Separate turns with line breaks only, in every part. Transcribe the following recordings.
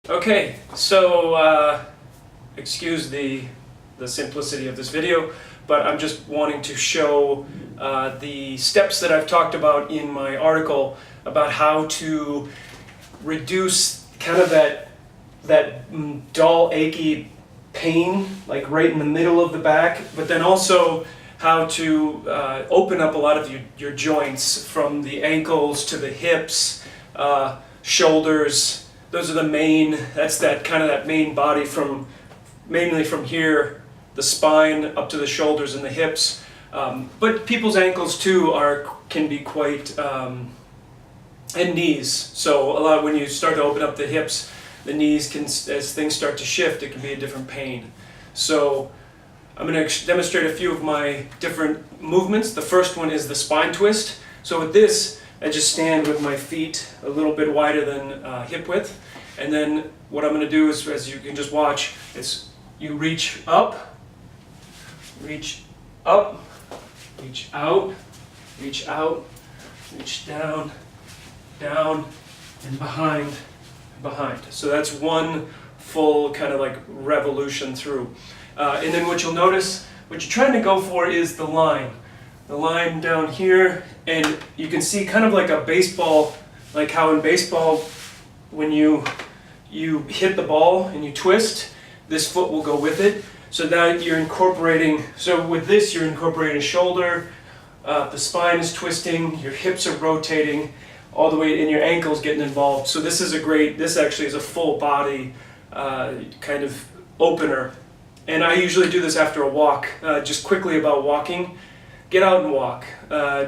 Okay, so excuse the simplicity of this video, but I'm just wanting to show the steps that I've talked about in my article about how to reduce kind of that dull, achy pain, like right in the middle of the back, but then also how to open up a lot of your joints from the ankles to the hips, shoulders. Those are the main, that's that kind of that main body from, mainly from here, the spine up to the shoulders and the hips. But people's ankles too can be quite, and knees. So a lot when you start to open up the hips, the knees can, as things start to shift, it can be a different pain. So I'm going to demonstrate a few of my different movements. The first one is the spine twist. So with this, I just stand with my feet a little bit wider than hip width. And then what I'm going to do is, as you can just watch, is you reach up, reach up, reach out, reach out, reach down, down, and behind, behind. So that's one full kind of like revolution through. And then what you'll notice, what you're trying to go for is the line. The line down here, and you can see kind of like a baseball, like how in baseball, when you hit the ball and you twist, this foot will go with it. So now you're incorporating, so with this you're incorporating shoulder, the spine is twisting, your hips are rotating, all the way, and your ankles getting involved. So this is a great, this actually is a full body kind of opener. And I usually do this after a walk, just quickly about walking. Get out and walk,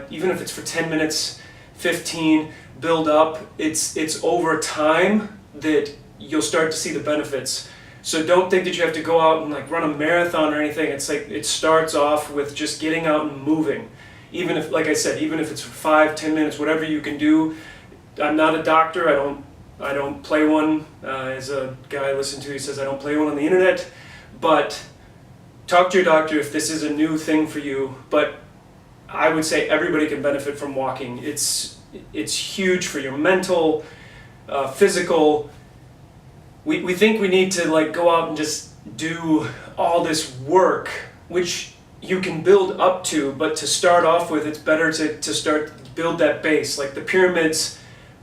even if it's for 10 minutes, 15, build up. It's over time that you'll start to see the benefits. So don't think that you have to go out and like run a marathon or anything. It's like it starts off with just getting out and moving. Even if, like I said, even if it's for 5, 10 minutes, whatever you can do. I'm not a doctor. I don't play one. As a guy I listen to, he says I don't play one on the internet. But talk to your doctor if this is a new thing for you. But I would say everybody can benefit from walking. It's huge for your mental, physical. We think we need to like go out and just do all this work, which you can build up to, but to start off with, it's better to start build that base. Like the pyramids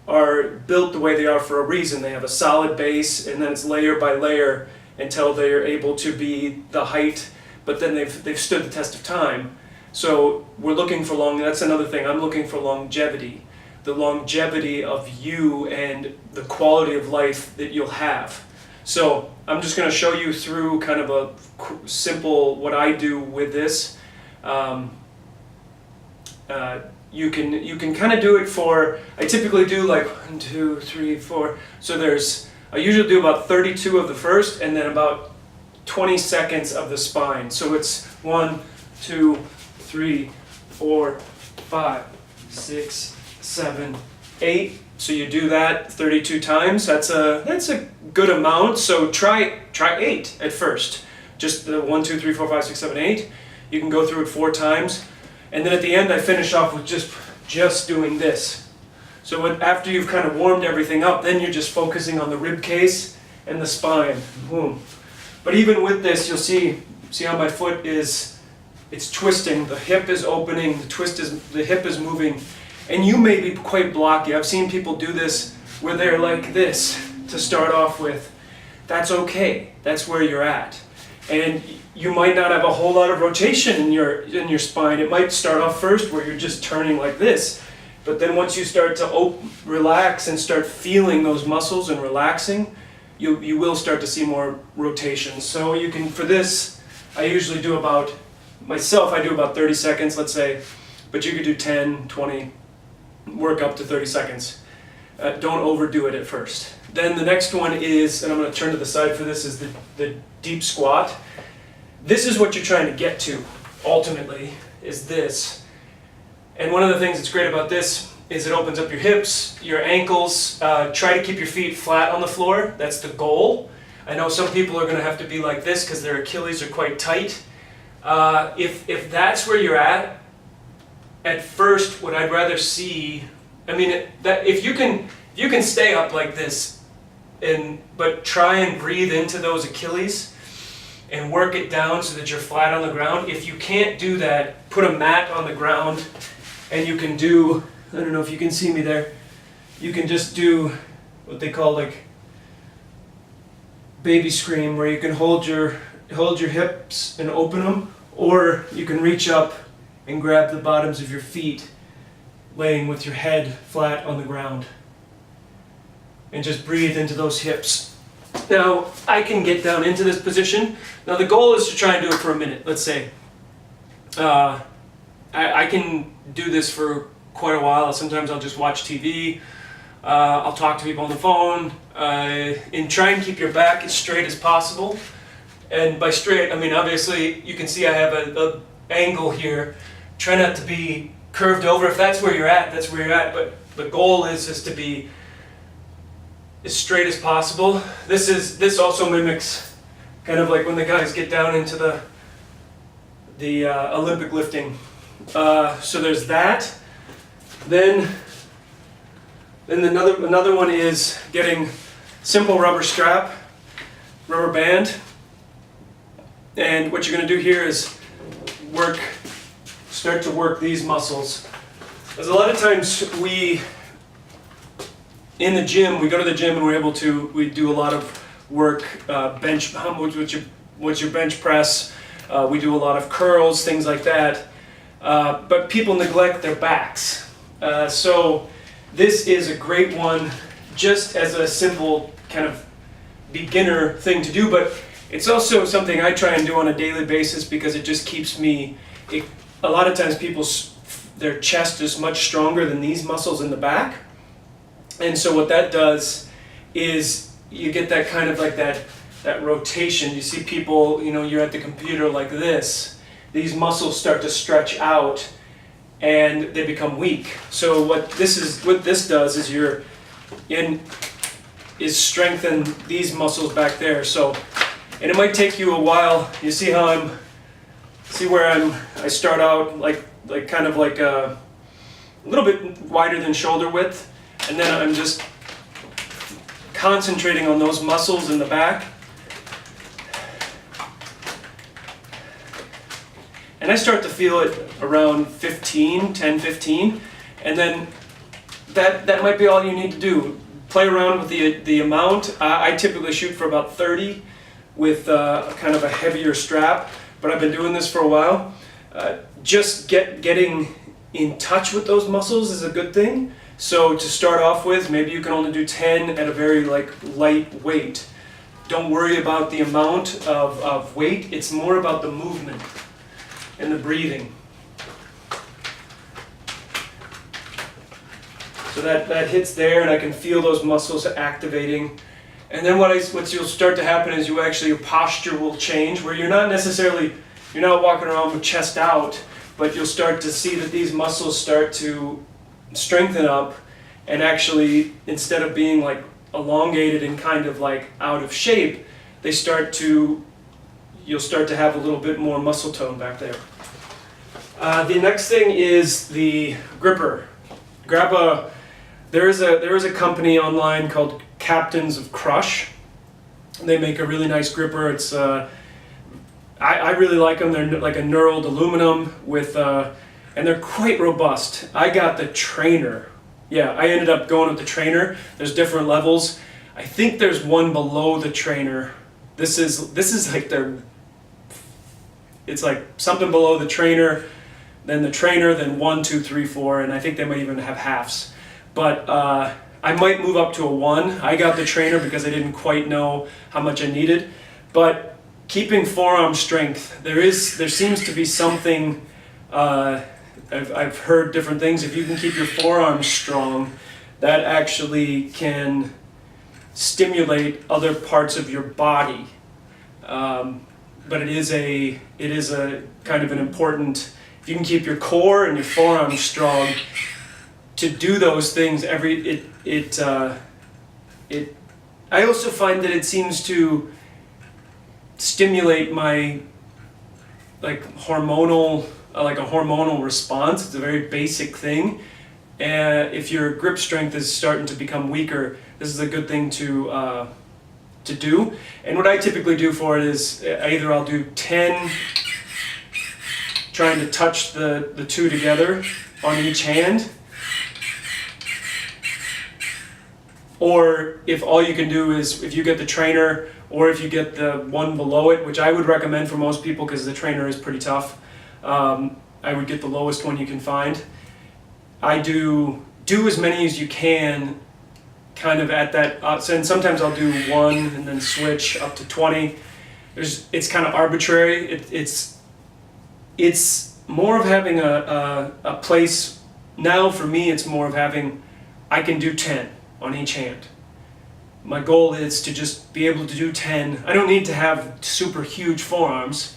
are built the way they are for a reason. They have a solid base, and then it's layer by layer until they are able to be the height, but then they've stood the test of time. So we're looking for that's another thing, I'm looking for longevity. The longevity of you and the quality of life that you'll have. So I'm just going to show you through kind of a simple, what I do with this. You can kind of do it for, I typically do like 1, 2, 3, 4. So I usually do about 32 of the first and then about 20 seconds of the spine. So it's 1, 2, 3, 4, 5, 6, 7, 8. So you do that 32 times. That's a good amount. So try 8 at first. Just the 1, 2, 3, 4, 5, 6, 7, 8. You can go through it 4 times. And then at the end I finish off with just doing this. So after you've kind of warmed everything up, then you're just focusing on the rib case and the spine. Boom. But even with this, you'll see how my foot is, it's twisting, the hip is opening, the hip is moving, and you may be quite blocky. I've seen people do this where they're like this to start off with. That's okay. That's where you're at. And you might not have a whole lot of rotation in your spine. It might start off first where you're just turning like this. But then once you start to relax and start feeling those muscles and relaxing, you will start to see more rotation. So you can, for this, I usually do about, myself I do about 30 seconds, let's say, but you could do 10, 20, work up to 30 seconds. Don't overdo it at first. Then the next one is, and I'm going to turn to the side for this, is the deep squat. This is what you're trying to get to, ultimately, is this. And one of the things that's great about this is it opens up your hips, your ankles. Try to keep your feet flat on the floor. That's the goal. I know some people are going to have to be like this because their Achilles are quite tight. If that's where you're at first, what I'd rather see, I mean, if you can stay up like this but try and breathe into those Achilles and work it down so that you're flat on the ground. If you can't do that, put a mat on the ground, and you can do, I don't know if you can see me there, you can just do what they call like baby scream, where you can hold your hips and open them, or you can reach up and grab the bottoms of your feet, laying with your head flat on the ground, and just breathe into those hips. Now, I can get down into this position. Now, the goal is to try and do it for a minute, let's say. I can do this for quite a while. Sometimes I'll just watch TV. I'll talk to people on the phone. And try and keep your back as straight as possible. And by straight, I mean, obviously, you can see I have a angle here. Try not to be curved over. If that's where you're at, that's where you're at. But the goal is to be as straight as possible. This also mimics kind of like when the guys get down into the Olympic lifting. So there's that. Then another one is getting simple rubber strap, rubber band, and what you're going to do here is start to work these muscles. Because a lot of times in the gym, we go to the gym and we do a lot of work, bench, what's your bench press, we do a lot of curls, things like that, but people neglect their backs. So this is a great one just as a simple kind of beginner thing to do, but it's also something I try and do on a daily basis because it just keeps me, a lot of times their chest is much stronger than these muscles in the back. And so what that does is you get that kind of like that rotation. You see people, you're at the computer like this. These muscles start to stretch out and they become weak. So what this does is strengthen these muscles back there. So, and it might take you a while. You see how I start out like kind of like a little bit wider than shoulder width. And then I'm just concentrating on those muscles in the back. And I start to feel it around 10, 15. And then that might be all you need to do. Play around with the amount. I typically shoot for about 30 with kind of a heavier strap. But I've been doing this for a while. Just getting in touch with those muscles is a good thing. So to start off with, maybe you can only do 10 at a very light weight. Don't worry about the amount of weight, it's more about the movement and the breathing. So that hits there and I can feel those muscles activating. And then what you'll start to happen is your posture will change where you're not walking around with chest out, but you'll start to see that these muscles start to strengthen up, and actually instead of being like elongated and kind of like out of shape, you'll start to have a little bit more muscle tone back there. The next thing is the gripper. There is a company online called Captains of Crush. They make a really nice gripper. It's I really like them. They're like a knurled aluminum and they're quite robust. I got the trainer. Yeah, I ended up going with the trainer. There's different levels. I think there's one below the trainer. This is like it's like something below the trainer, then 1, 2, 3, 4, and I think they might even have halves. But I might move up to a 1. I got the trainer because I didn't quite know how much I needed. But keeping forearm strength, there seems to be something. I've heard different things. If you can keep your forearms strong, that actually can stimulate other parts of your body. But it is a kind of an important. If you can keep your core and your forearms strong, to do those things, I also find that it seems to stimulate my a hormonal response. It's a very basic thing, if your grip strength is starting to become weaker, this is a good thing to do. And what I typically do for it is either I'll do 10, trying to touch the two together on each hand, or if all you can do is, if you get the trainer or if you get the one below it, which I would recommend for most people because the trainer is pretty tough, I would get the lowest one you can find. I do as many as you can, kind of at that, and sometimes I'll do 1 and then switch up to 20. It's kind of arbitrary. It's more of having a place. Now for me, it's more of having, I can do 10 on each hand. My goal is to just be able to do 10. I don't need to have super huge forearms.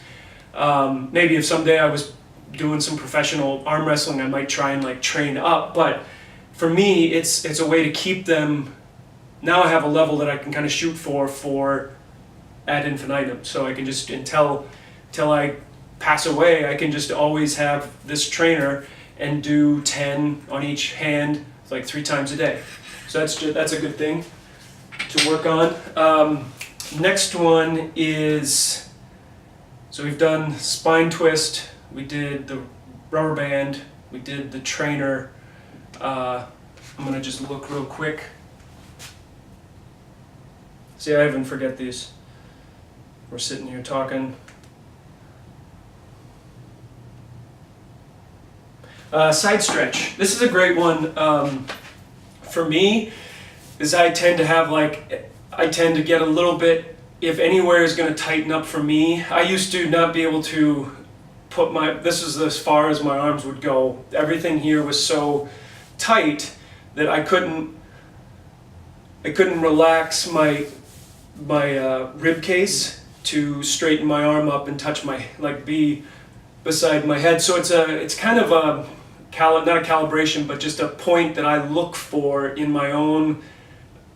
Maybe if someday I was doing some professional arm wrestling, I might try and like train up, but for me, it's a way to keep them. Now I have a level that I can kind of shoot for ad infinitum, so I can just, until I pass away, I can just always have this trainer and do 10 on each hand, like 3 times a day. So that's a good thing to work on. Next one is, so we've done spine twist, we did the rubber band, we did the trainer. I'm gonna just look real quick. See, I even forget these. We're sitting here talking. Side stretch. This is a great one for me, is I tend to get a little bit, if anywhere is going to tighten up for me. I used to not be able to put this is as far as my arms would go. Everything here was so tight that I couldn't relax my rib case to straighten my arm up and touch be beside my head. So it's kind of not a calibration, but just a point that I look for in my own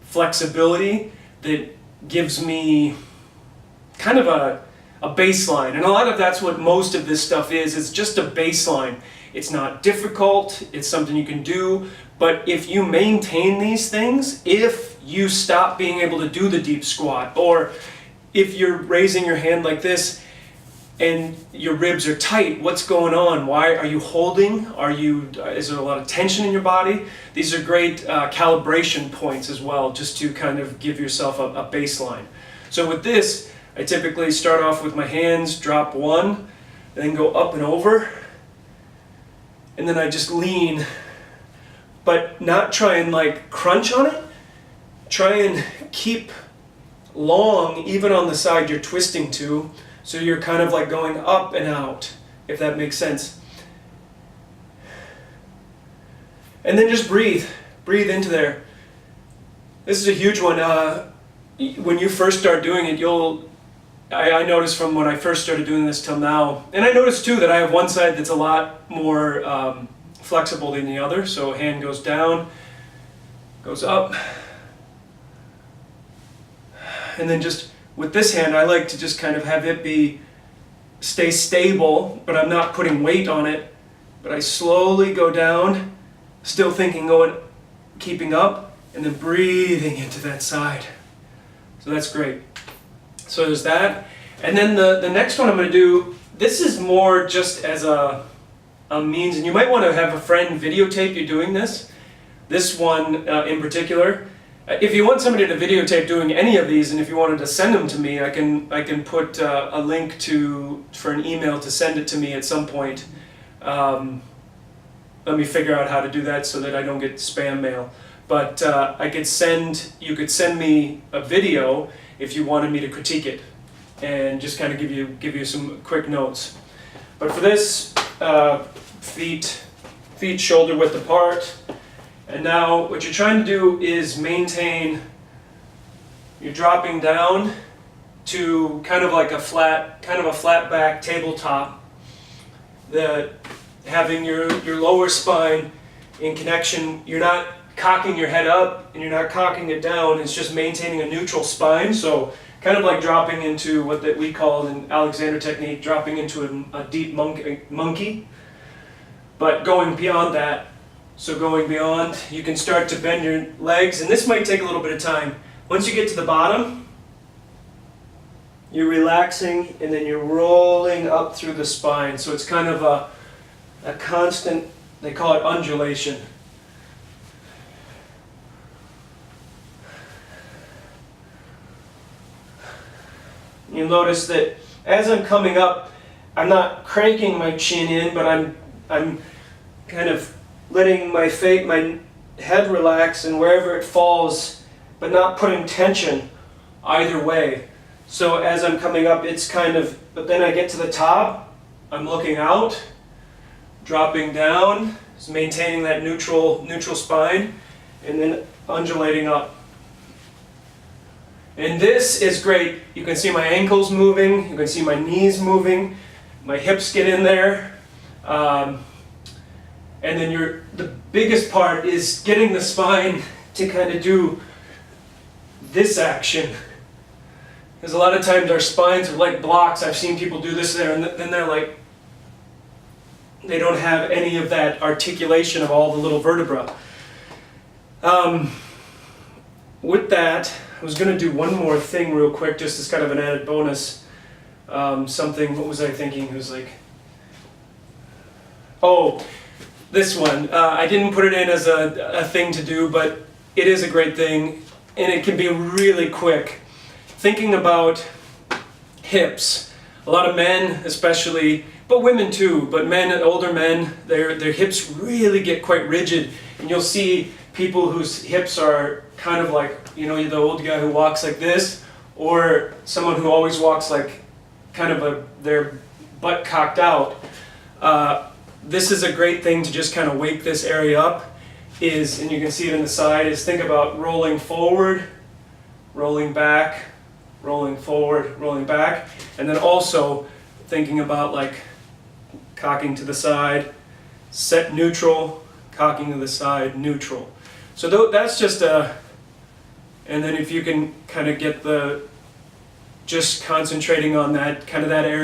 flexibility that gives me kind of a baseline. And a lot of that's what most of this stuff is. It's just a baseline. It's not difficult. It's something you can do. But if you maintain these things, if you stop being able to do the deep squat, or if you're raising your hand like this and your ribs are tight, what's going on? Why are you holding? Is there a lot of tension in your body? These are great calibration points as well, just to kind of give yourself a baseline. So with this, I typically start off with my hands, drop 1, then go up and over, and then I just lean, but not try and like crunch on it. Try and keep long, even on the side you're twisting to, so you're kind of like going up and out, if that makes sense. And then just breathe into there. This is a huge one. When you first start doing it, I noticed from when I first started doing this till now, and I noticed too that I have one side that's a lot more flexible than the other. So hand goes down, goes up, and then just with this hand, I like to just kind of have it stay stable, but I'm not putting weight on it. But I slowly go down, still thinking, keeping up, and then breathing into that side. So that's great. So there's that. And then the next one I'm going to do, this is more just as a means, and you might want to have a friend videotape you doing this. This one in particular. If you want somebody to videotape doing any of these, and if you wanted to send them to me, I can put a link for an email to send it to me at some point. Let me figure out how to do that so that I don't get spam mail. But you could send me a video if you wanted me to critique it, and just kind of give you some quick notes. But for this, feet shoulder width apart. And now what you're trying to do is maintain, you're dropping down to kind of like a flat back tabletop, having your lower spine in connection. You're not cocking your head up and you're not cocking it down. It's just maintaining a neutral spine. So kind of like dropping into what we call in Alexander technique, dropping into a deep monkey. But going beyond that, So going beyond, you can start to bend your legs, and this might take a little bit of time. Once you get to the bottom, you're relaxing and then you're rolling up through the spine. So it's kind of a constant, they call it undulation. You'll notice that as I'm coming up, I'm not cranking my chin in, but I'm kind of letting my head relax, and wherever it falls, but not putting tension either way. So as I'm coming up, it's kind of, but then I get to the top, I'm looking out, dropping down, just maintaining that neutral spine, and then undulating up. And this is great. You can see my ankles moving, you can see my knees moving, my hips get in there. And then the biggest part is getting the spine to kind of do this action. Because a lot of times our spines are like blocks. I've seen people do this there, and then they're like, they don't have any of that articulation of all the little vertebrae. With that, I was going to do one more thing real quick, just as kind of an added bonus. What was I thinking? It was like, oh, this one. I didn't put it in as a thing to do, but it is a great thing, and it can be really quick. Thinking about hips. A lot of men especially, but women too, but men, older men, their hips really get quite rigid, and you'll see people whose hips are kind of like, you know, the old guy who walks like this, or someone who always walks like kind of their butt cocked out. This is a great thing to just kind of wake this area up, and you can see it in the side, is think about rolling forward, rolling back, rolling forward, rolling back, and then also thinking about like cocking to the side, set neutral, cocking to the side, neutral. So that's just and then if you can kind of get just concentrating on that, kind of that area.